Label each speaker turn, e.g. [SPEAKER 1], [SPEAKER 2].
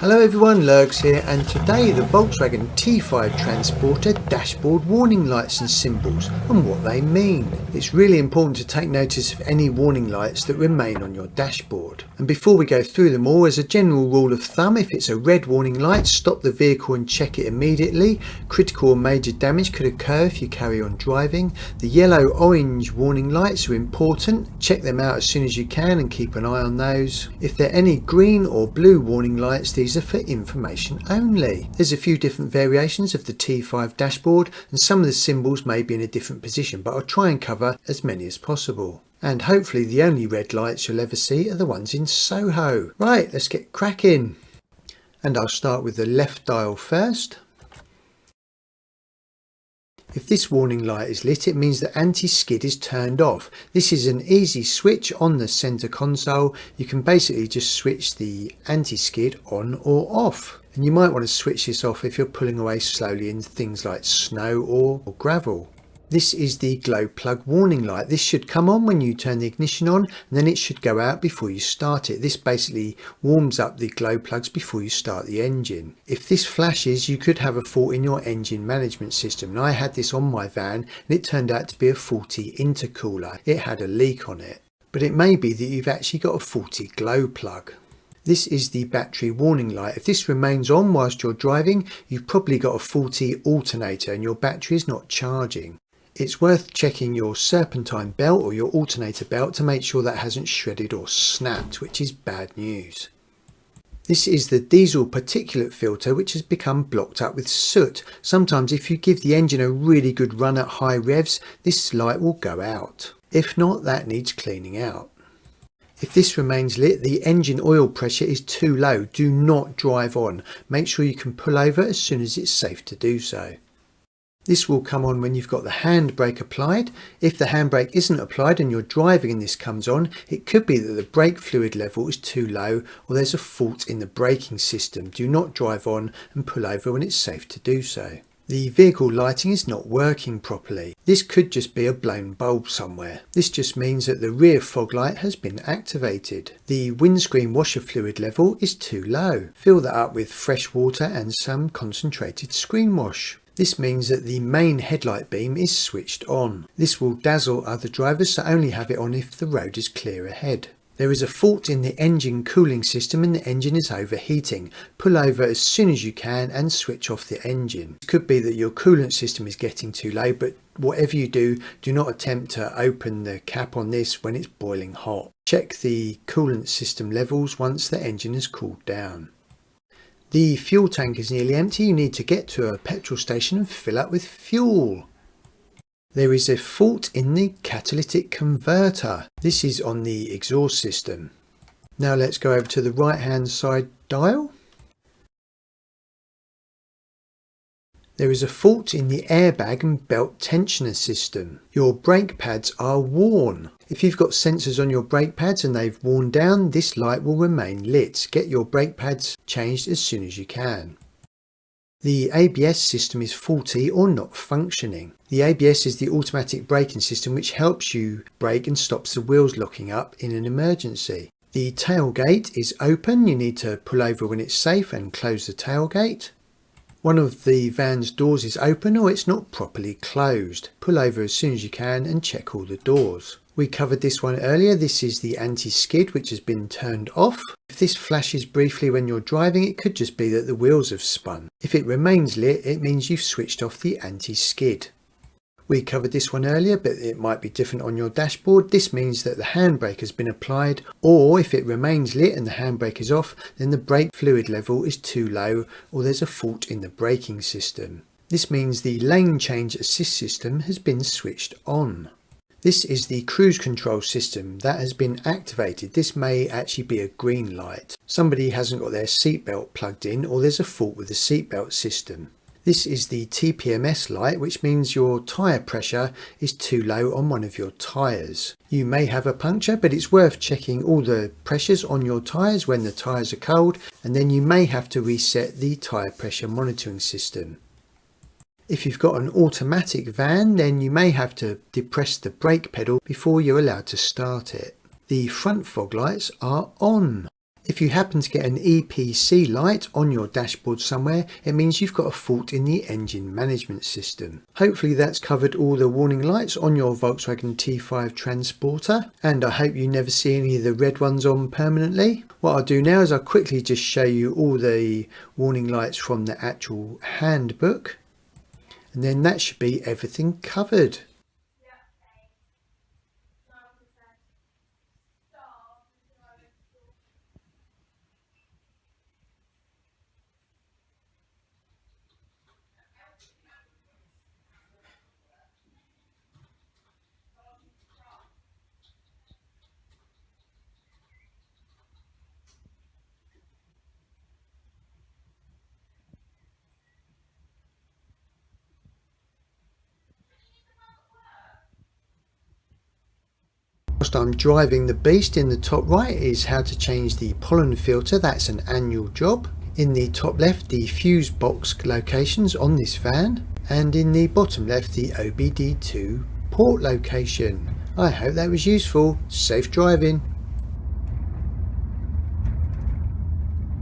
[SPEAKER 1] Hello everyone, Lurgs here, and today the Volkswagen T5 Transporter dashboard warning lights and symbols and what they mean. It's really important to take notice of any warning lights that remain on your dashboard. And before we go through them all, as a general rule of thumb, if it's a red warning light, stop the vehicle and check it immediately. Critical or major damage could occur if you carry on driving. The yellow-orange warning lights are important. Check them out as soon as you can and keep an eye on those. If there are any green or blue warning lights, these are for information only. There's a few different variations of the T5 dashboard and some of the symbols may be in a different position, but I'll try and cover as many as possible. And hopefully the only red lights you'll ever see are the ones in Soho. Right, let's get cracking. And I'll start with the left dial first. If this warning light is lit, it means that anti-skid is turned off. This is an easy switch on the center console. You can basically just switch the anti-skid on or off. And you might want to switch this off if you're pulling away slowly in things like snow or gravel. This is the glow plug warning light. This should come on when you turn the ignition on, and then it should go out before you start it. This basically warms up the glow plugs before you start the engine. If this flashes, you could have a fault in your engine management system. And I had this on my van and it turned out to be a faulty intercooler. It had a leak on it. But it may be that you've actually got a faulty glow plug. This is the battery warning light. If this remains on whilst you're driving, you've probably got a faulty alternator and your battery is not charging. It's worth checking your serpentine belt or your alternator belt to make sure that hasn't shredded or snapped, which is bad news. This is the diesel particulate filter, which has become blocked up with soot. Sometimes if you give the engine a really good run at high revs, this light will go out. If not, that needs cleaning out. If this remains lit, the engine oil pressure is too low. Do not drive on. Make sure you can pull over as soon as it's safe to do so. This will come on when you've got the handbrake applied. If the handbrake isn't applied and you're driving and this comes on, it could be that the brake fluid level is too low or there's a fault in the braking system. Do not drive on and pull over when it's safe to do so. The vehicle lighting is not working properly. This could just be a blown bulb somewhere. This just means that the rear fog light has been activated. The windscreen washer fluid level is too low. Fill that up with fresh water and some concentrated screen wash. This means that the main headlight beam is switched on. This will dazzle other drivers, so only have it on if the road is clear ahead. There is a fault in the engine cooling system and the engine is overheating. Pull over as soon as you can and switch off the engine. It could be that your coolant system is getting too low, but whatever you do, do not attempt to open the cap on this when it's boiling hot. Check the coolant system levels once the engine has cooled down. The fuel tank is nearly empty. You need to get to a petrol station and fill up with fuel. There is a fault in the catalytic converter. This is on the exhaust system. Now let's go over to the right hand side dial. There is a fault in the airbag and belt tensioner system. Your brake pads are worn. If you've got sensors on your brake pads and they've worn down, this light will remain lit. Get your brake pads changed as soon as you can. The ABS system is faulty or not functioning. The ABS is the automatic braking system which helps you brake and stops the wheels locking up in an emergency. The tailgate is open. You need to pull over when it's safe and close the tailgate. One of the van's doors is open or it's not properly closed. Pull over as soon as you can and check all the doors. We covered this one earlier. This is the anti-skid which has been turned off. If this flashes briefly when you're driving, it could just be that the wheels have spun. If it remains lit, it means you've switched off the anti-skid. We covered this one earlier, but it might be different on your dashboard. This means that the handbrake has been applied, or if it remains lit and the handbrake is off, then the brake fluid level is too low or there's a fault in the braking system. This means the lane change assist system has been switched on. This is the cruise control system that has been activated. This may actually be a green light. Somebody hasn't got their seatbelt plugged in or there's a fault with the seatbelt system. This is the TPMS light, which means your tyre pressure is too low on one of your tyres. You may have a puncture, but it's worth checking all the pressures on your tyres when the tyres are cold, and then you may have to reset the tyre pressure monitoring system. If you've got an automatic van, then you may have to depress the brake pedal before you're allowed to start it. The front fog lights are on. If you happen to get an EPC light on your dashboard somewhere, it means you've got a fault in the engine management system. Hopefully that's covered all the warning lights on your Volkswagen T5 Transporter, and I hope you never see any of the red ones on permanently. What I'll do now is I'll quickly just show you all the warning lights from the actual handbook, and then that should be everything covered. Whilst I'm driving the beast, in the top right is how to change the pollen filter. That's an annual job. In the top left, the fuse box locations on this van, and in the bottom left, the OBD2 port location. I hope that was useful. Safe driving.